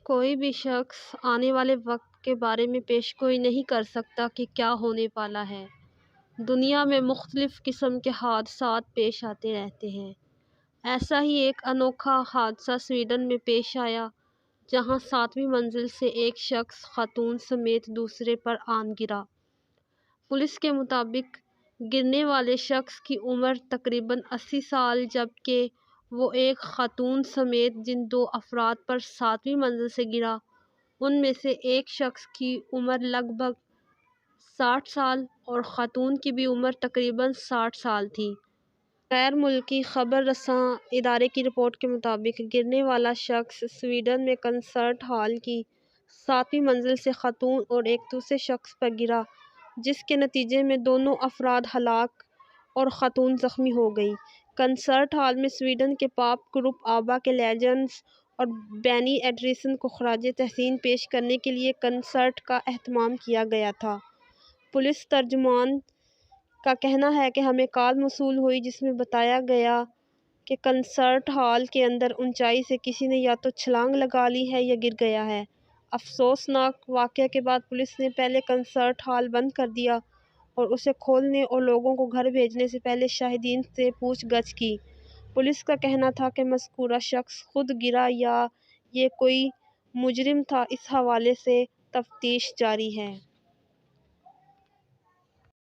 کوئی بھی شخص آنے والے وقت کے بارے میں پیش گوئی نہیں کر سکتا کہ کیا ہونے والا ہے۔ دنیا میں مختلف قسم کے حادثات پیش آتے رہتے ہیں۔ ایسا ہی ایک انوکھا حادثہ سویڈن میں پیش آیا، جہاں 7ویں منزل سے ایک شخص خاتون سمیت دوسرے پر آن گرا۔ پولیس کے مطابق گرنے والے شخص کی عمر تقریباً 80 سال جبکہ وہ ایک خاتون سمیت جن 2 افراد پر 7ویں منزل سے گرا، ان میں سے ایک شخص کی عمر لگ بھگ 60 سال اور خاتون کی بھی عمر تقریباً 60 سال تھی۔ غیر ملکی خبر رساں ادارے کی رپورٹ کے مطابق گرنے والا شخص سویڈن میں کنسرٹ ہال کی 7ویں منزل سے خاتون اور ایک دوسرے شخص پر گرا، جس کے نتیجے میں دونوں افراد ہلاک اور خاتون زخمی ہو گئیں۔ کنسرٹ ہال میں سویڈن کے پاپ گروپ آبا کے لیجنڈز اور بینی ایڈرسن کو خراج تحسین پیش کرنے کے لیے کنسرٹ کا اہتمام کیا گیا تھا۔ پولیس ترجمان کا کہنا ہے کہ ہمیں کال موصول ہوئی جس میں بتایا گیا کہ کنسرٹ ہال کے اندر اونچائی سے کسی نے یا تو چھلانگ لگا لی ہے یا گر گیا ہے۔ افسوسناک واقعے کے بعد پولیس نے پہلے کنسرٹ ہال بند کر دیا اور اسے کھولنے اور لوگوں کو گھر بھیجنے سے پہلے شاہدین سے پوچھ گچھ کی۔ پولیس کا کہنا تھا کہ مذکورہ شخص خود گرا یا یہ کوئی مجرم تھا۔ اس حوالے سے تفتیش جاری ہے۔